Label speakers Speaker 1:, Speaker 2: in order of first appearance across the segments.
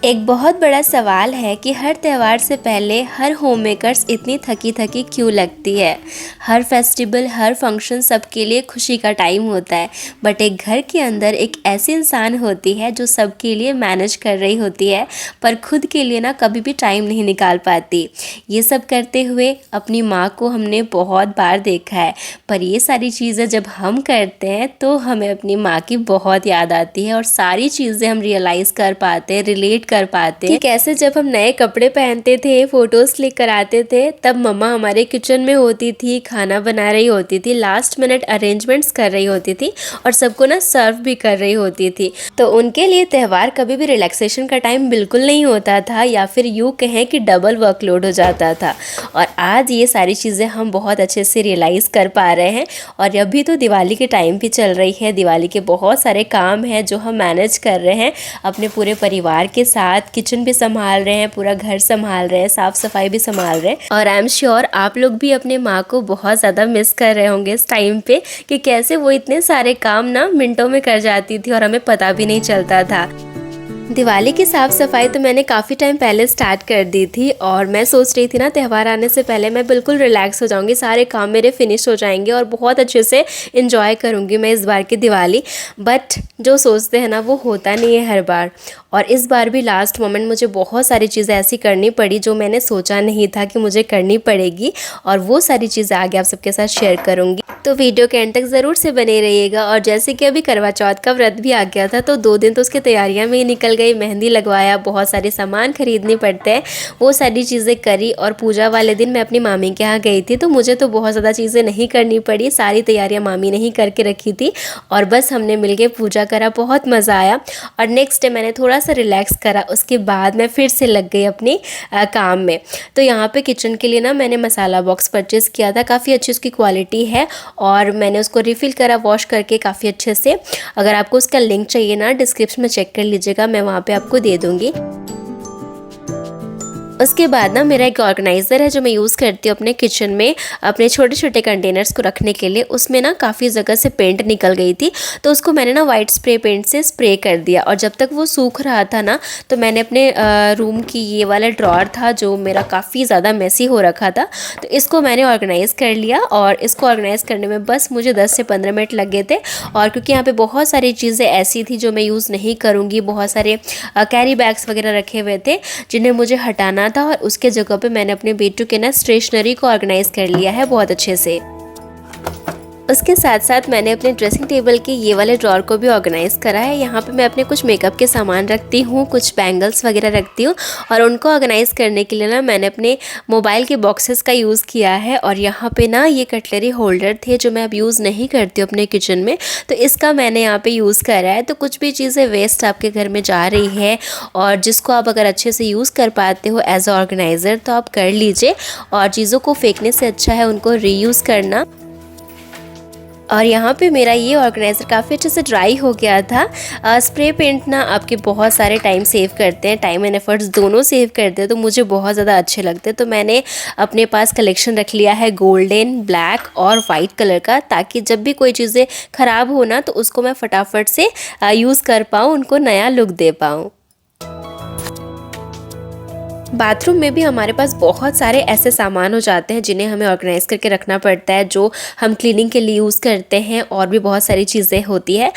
Speaker 1: एक बहुत बड़ा सवाल है कि हर त्यौहार से पहले हर होममेकर्स इतनी थकी थकी क्यों लगती है। हर फेस्टिवल, हर फंक्शन सबके लिए खुशी का टाइम होता है, बट एक घर के अंदर एक ऐसी इंसान होती है जो सबके लिए मैनेज कर रही होती है, पर खुद के लिए ना कभी भी टाइम नहीं निकाल पाती। ये सब करते हुए अपनी माँ को हमने बहुत बार देखा है, पर ये सारी चीज़ें जब हम करते हैं तो हमें अपनी माँ की बहुत याद आती है और सारी चीज़ें हम रियलाइज़ कर पाते हैं, रिलेट कर पाते हैं कि कैसे जब हम नए कपड़े पहनते थे, फोटोज क्लिक कराते थे, तब मम्मा हमारे किचन में होती थी, खाना बना रही होती थी, लास्ट मिनट अरेंजमेंट्स कर रही होती थी और सबको ना सर्व भी कर रही होती थी। तो उनके लिए त्यौहार कभी भी रिलैक्सेशन का टाइम बिल्कुल नहीं होता था, या फिर यूँ कहें कि डबल वर्कलोड हो जाता था। और आज ये सारी चीज़ें हम बहुत अच्छे से रियलाइज़ कर पा रहे हैं। और अभी तो दिवाली के टाइम भी चल रही है, दिवाली के बहुत सारे काम हैं जो हम मैनेज कर रहे हैं अपने पूरे परिवार के साथ। किचन भी संभाल रहे हैं, पूरा घर संभाल रहे हैं, साफ सफाई भी संभाल रहे हैं। और आई एम श्योर आप लोग भी अपने माँ को बहुत ज़्यादा मिस कर रहे होंगे इस टाइम पे, कि कैसे वो इतने सारे काम ना मिनटों में कर जाती थी और हमें पता भी नहीं चलता था। दिवाली की साफ़ सफाई तो मैंने काफ़ी टाइम पहले स्टार्ट कर दी थी और मैं सोच रही थी ना त्यौहार आने से पहले मैं बिल्कुल रिलैक्स हो जाऊंगी, सारे काम मेरे फिनिश हो जाएंगे और बहुत अच्छे से इंजॉय करूंगी मैं इस बार की दिवाली। बट जो सोचते हैं ना वो होता नहीं है हर बार। और इस बार भी लास्ट मोमेंट मुझे बहुत सारी चीज़ें ऐसी करनी पड़ी जो मैंने सोचा नहीं था कि मुझे करनी पड़ेगी, और वो सारी चीज़ें आगे आप सबके साथ शेयर करूँगी। तो वीडियो के एंड तक ज़रूर से बने रहिएगा। और जैसे कि अभी करवा चौथ का व्रत भी आ गया था, तो 2 दिन तो उसकी तैयारियां में ही निकल गई। मेहंदी लगवाया, बहुत सारे सामान खरीदने पड़ते हैं, वो सारी चीज़ें करी। और पूजा वाले दिन मैं अपनी मामी के यहाँ गई थी, तो मुझे तो बहुत ज़्यादा चीज़ें नहीं करनी पड़ी, सारी तैयारियाँ मामी ने ही करके रखी थी और बस हमने मिलके पूजा करा, बहुत मज़ा आया। और नेक्स्ट डे मैंने थोड़ा सा रिलैक्स करा, उसके बाद मैं फिर से लग गई अपनी काम में। तो यहाँ पे किचन के लिए ना मैंने मसाला बॉक्स परचेज़ किया था, काफ़ी अच्छी उसकी क्वालिटी है और मैंने उसको रिफ़िल करा वॉश करके काफ़ी अच्छे से। अगर आपको उसका लिंक चाहिए ना डिस्क्रिप्शन में चेक कर लीजिएगा, मैं वहाँ पे आपको दे दूँगी। उसके बाद ना मेरा एक ऑर्गेनाइज़र है जो मैं यूज़ करती हूँ अपने किचन में अपने छोटे छोटे कंटेनर्स को रखने के लिए। उसमें ना काफ़ी जगह से पेंट निकल गई थी, तो उसको मैंने ना वाइट स्प्रे पेंट से स्प्रे कर दिया। और जब तक वो सूख रहा था ना, तो मैंने अपने रूम की ये वाला ड्रॉअर था जो मेरा काफ़ी ज़्यादा मेसी हो रखा था, तो इसको मैंने ऑर्गेनाइज़ कर लिया। और इसको ऑर्गेनाइज़ करने में बस मुझे 10 से 15 मिनट लगे थे। और क्योंकि यहाँ पर बहुत सारी चीज़ें ऐसी थी जो मैं यूज़ नहीं करूँगी, बहुत सारे कैरी बैग्स वगैरह रखे हुए थे जिन्हें मुझे हटाना था, और उसके जगह पे मैंने अपने बेटू के ना स्टेशनरी को ऑर्गेनाइज कर लिया है बहुत अच्छे से। उसके साथ साथ मैंने अपने ड्रेसिंग टेबल के ये वाले ड्रॉअर को भी ऑर्गेनाइज करा है। यहाँ पे मैं अपने कुछ मेकअप के सामान रखती हूँ, कुछ बैंगल्स वगैरह रखती हूँ, और उनको ऑर्गेनाइज करने के लिए ना मैंने अपने मोबाइल के बॉक्सेस का यूज़ किया है। और यहाँ पे ना ये कटलरी होल्डर थे जो मैं अब यूज़ नहीं करती हूँ अपने किचन में, तो इसका मैंने यहाँ पे यूज़ करा है। तो कुछ भी चीज़ें वेस्ट आपके घर में जा रही है और जिसको आप अगर अच्छे से यूज़ कर पाते हो एज अ ऑर्गेनाइज़र, तो आप कर लीजिए। और चीज़ों को फेंकने से अच्छा है उनको रीयूज़ करना। और यहाँ पे मेरा ये ऑर्गेनाइज़र काफ़ी अच्छे से ड्राई हो गया था। स्प्रे पेंट ना आपके बहुत सारे टाइम सेव करते हैं, टाइम एंड एफर्ट्स दोनों सेव करते हैं, तो मुझे बहुत ज़्यादा अच्छे लगते हैं। तो मैंने अपने पास कलेक्शन रख लिया है गोल्डन, ब्लैक और वाइट कलर का, ताकि जब भी कोई चीज़ें ख़राब हो ना, तो उसको मैं फटाफट से यूज़ कर पाऊँ, उनको नया लुक दे पाऊँ। बाथरूम में भी हमारे पास बहुत सारे ऐसे सामान हो जाते हैं जिन्हें हमें ऑर्गेनाइज करके रखना पड़ता है, जो हम क्लीनिंग के लिए यूज़ करते हैं, और भी बहुत सारी चीज़ें होती है।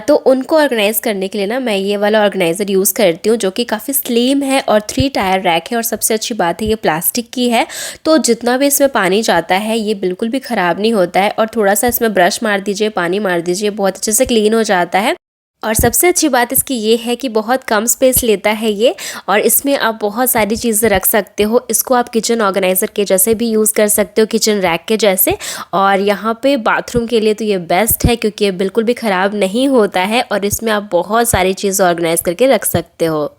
Speaker 1: तो उनको ऑर्गेनाइज करने के लिए ना मैं ये वाला ऑर्गेनाइज़र यूज़ करती हूँ, जो कि काफ़ी स्लिम है और 3 टायर रैक है। और सबसे अच्छी बात है ये प्लास्टिक की है, तो जितना भी इसमें पानी जाता है ये बिल्कुल भी ख़राब नहीं होता है। और थोड़ा सा इसमें ब्रश मार दीजिए, पानी मार दीजिए, बहुत अच्छे से क्लीन हो जाता है। और सबसे अच्छी बात इसकी ये है कि बहुत कम स्पेस लेता है ये, और इसमें आप बहुत सारी चीज़ें रख सकते हो। इसको आप किचन ऑर्गेनाइज़र के जैसे भी यूज़ कर सकते हो, किचन रैक के जैसे। और यहाँ पे बाथरूम के लिए तो ये बेस्ट है, क्योंकि ये बिल्कुल भी ख़राब नहीं होता है और इसमें आप बहुत सारी चीज़ ऑर्गेनाइज़ करके रख सकते हो।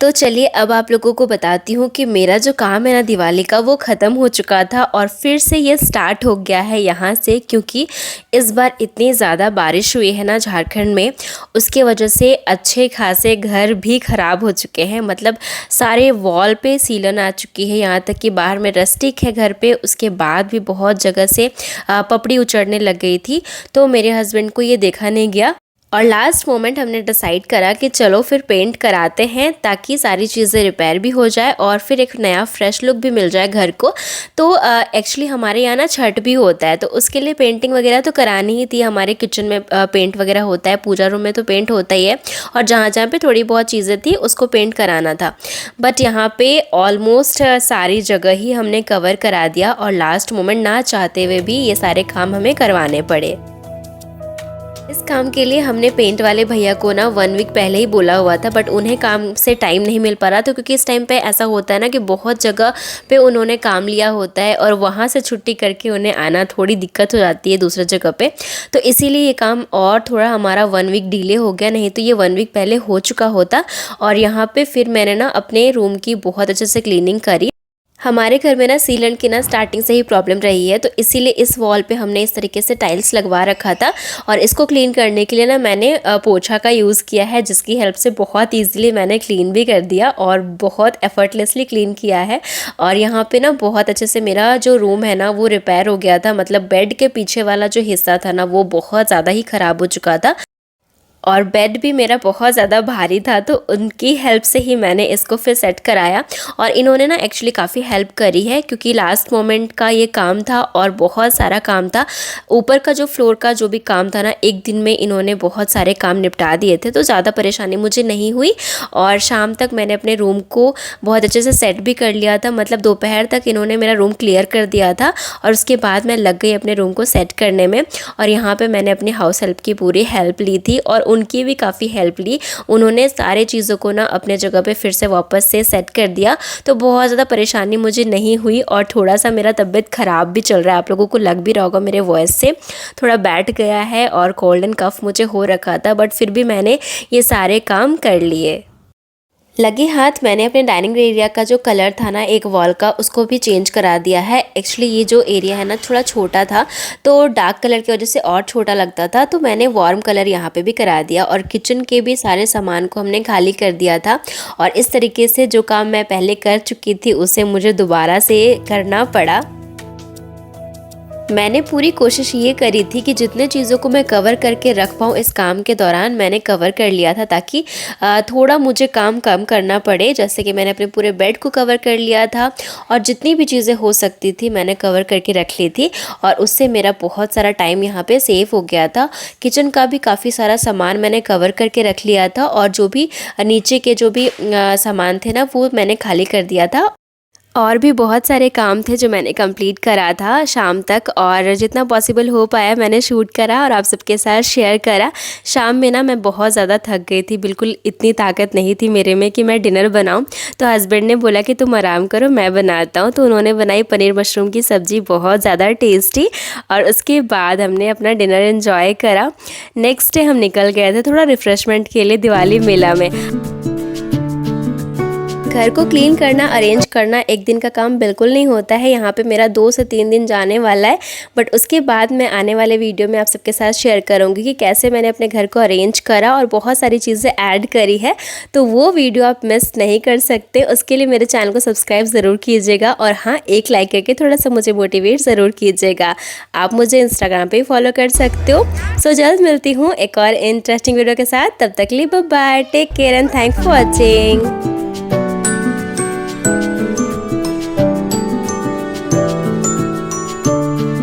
Speaker 1: तो चलिए अब आप लोगों को बताती हूँ कि मेरा जो काम है ना दिवाली का, वो ख़त्म हो चुका था और फिर से ये स्टार्ट हो गया है यहाँ से, क्योंकि इस बार इतनी ज़्यादा बारिश हुई है ना झारखंड में, उसके वजह से अच्छे खासे घर भी ख़राब हो चुके हैं। मतलब सारे वॉल पे सीलन आ चुकी है, यहाँ तक कि बाहर में रस्टिक है घर पे। उसके बाद भी बहुत जगह से पपड़ी उचड़ने लग गई थी, तो मेरे हस्बैंड को ये देखा नहीं गया और लास्ट मोमेंट हमने डिसाइड करा कि चलो फिर पेंट कराते हैं ताकि सारी चीज़ें रिपेयर भी हो जाए और फिर एक नया फ्रेश लुक भी मिल जाए घर को। तो एक्चुअली हमारे यहाँ ना छठ भी होता है, तो उसके लिए पेंटिंग वगैरह तो करानी ही थी। हमारे किचन में पेंट वगैरह होता है, पूजा रूम में तो पेंट होता ही है, और जहाँ जहाँ पे थोड़ी बहुत चीज़ें थी उसको पेंट कराना था। बट यहाँ पे ऑलमोस्ट सारी जगह ही हमने कवर करा दिया और लास्ट मोमेंट ना चाहते हुए भी ये सारे काम हमें करवाने पड़े। इस काम के लिए हमने पेंट वाले भैया को ना 1 वीक पहले ही बोला हुआ था, बट उन्हें काम से टाइम नहीं मिल पा रहा था, क्योंकि इस टाइम पे ऐसा होता है ना कि बहुत जगह पे उन्होंने काम लिया होता है और वहाँ से छुट्टी करके उन्हें आना थोड़ी दिक्कत हो जाती है दूसरी जगह पे। तो इसीलिए ये काम और थोड़ा हमारा 1 वीक डिले हो गया, नहीं तो ये 1 वीक पहले हो चुका होता। और यहाँ पे फिर मैंने ना अपने रूम की बहुत अच्छे से क्लीनिंग करी। हमारे घर में ना सीलन की ना स्टार्टिंग से ही प्रॉब्लम रही है, तो इसीलिए इस वॉल पे हमने इस तरीके से टाइल्स लगवा रखा था। और इसको क्लीन करने के लिए ना मैंने पोछा का यूज़ किया है, जिसकी हेल्प से बहुत ईजिली मैंने क्लीन भी कर दिया और बहुत एफर्टलेसली क्लीन किया है। और यहाँ पे ना बहुत अच्छे से मेरा जो रूम है ना वो रिपेयर हो गया था, मतलब बेड के पीछे वाला जो हिस्सा था ना वो बहुत ज़्यादा ही ख़राब हो चुका था और बेड भी मेरा बहुत ज़्यादा भारी था, तो उनकी हेल्प से ही मैंने इसको फिर सेट कराया। और इन्होंने ना एक्चुअली काफ़ी हेल्प करी है, क्योंकि लास्ट मोमेंट का ये काम था और बहुत सारा काम था। ऊपर का जो फ्लोर का जो भी काम था ना, एक दिन में इन्होंने बहुत सारे काम निपटा दिए थे, तो ज़्यादा परेशानी मुझे नहीं हुई। और शाम तक मैंने अपने रूम को बहुत अच्छे से सेट भी कर लिया था, मतलब दोपहर तक इन्होंने मेरा रूम क्लियर कर दिया था और उसके बाद मैं लग गई अपने रूम को सेट करने में। और यहाँ पर मैंने अपनी हाउस हेल्प की पूरी हेल्प ली थी और उनकी भी काफ़ी हेल्प ली। उन्होंने सारे चीज़ों को ना अपने जगह पे फिर से वापस से सेट कर दिया, तो बहुत ज़्यादा परेशानी मुझे नहीं हुई। और थोड़ा सा मेरा तबीयत ख़राब भी चल रहा है, आप लोगों को लग भी रहा होगा मेरे वॉइस से, थोड़ा बैठ गया है और कोल्ड एंड कफ मुझे हो रखा था, बट फिर भी मैंने ये सारे काम कर लिए। लगे हाथ मैंने अपने डाइनिंग एरिया का जो कलर था ना एक वॉल का, उसको भी चेंज करा दिया है। एक्चुअली ये जो एरिया है ना थोड़ा छोटा था, तो डार्क कलर की वजह से और छोटा लगता था, तो मैंने वार्म कलर यहाँ पे भी करा दिया। और किचन के भी सारे सामान को हमने खाली कर दिया था। और इस तरीके से जो काम मैं पहले कर चुकी थी उसे मुझे दोबारा से करना पड़ा। मैंने पूरी कोशिश ये करी थी कि जितने चीज़ों को मैं कवर करके रख पाऊँ इस काम के दौरान मैंने कवर कर लिया था, ताकि थोड़ा मुझे काम कम करना पड़े। जैसे कि मैंने अपने पूरे बेड को कवर कर लिया था और जितनी भी चीज़ें हो सकती थी मैंने कवर करके रख ली थी, और उससे मेरा बहुत सारा टाइम यहाँ पे सेव हो गया था। किचन का भी काफ़ी सारा सामान मैंने कवर करके रख लिया था और जो भी नीचे के जो भी सामान थे ना वो मैंने खाली कर दिया था। और भी बहुत सारे काम थे जो मैंने कंप्लीट करा था शाम तक, और जितना पॉसिबल हो पाया मैंने शूट करा और आप सबके साथ शेयर करा। शाम में ना मैं बहुत ज़्यादा थक गई थी, बिल्कुल इतनी ताकत नहीं थी मेरे में कि मैं डिनर बनाऊं। तो हस्बैंड ने बोला कि तुम आराम करो मैं बनाता हूं, तो उन्होंने बनाई पनीर मशरूम की सब्ज़ी, बहुत ज़्यादा टेस्टी। और उसके बाद हमने अपना डिनर एंजॉय करा। नेक्स्ट डे हम निकल गए थे थोड़ा रिफ़्रेशमेंट के लिए दिवाली मेला में। घर को क्लीन करना, अरेंज करना एक दिन का काम बिल्कुल नहीं होता है। यहाँ पे मेरा 2 से 3 दिन जाने वाला है, बट उसके बाद मैं आने वाले वीडियो में आप सबके साथ शेयर करूँगी कि कैसे मैंने अपने घर को अरेंज करा और बहुत सारी चीज़ें ऐड करी है। तो वो वीडियो आप मिस नहीं कर सकते। उसके लिए मेरे चैनल को सब्सक्राइब ज़रूर कीजिएगा और हाँ, एक लाइक करके थोड़ा सा मुझे मोटिवेट ज़रूर कीजिएगा। आप मुझे इंस्टाग्राम पर फॉलो कर सकते हो। सो जल्द मिलती हूँ एक और इंटरेस्टिंग वीडियो के साथ, तब तक के लिए bye bye, take care and thanks for watching.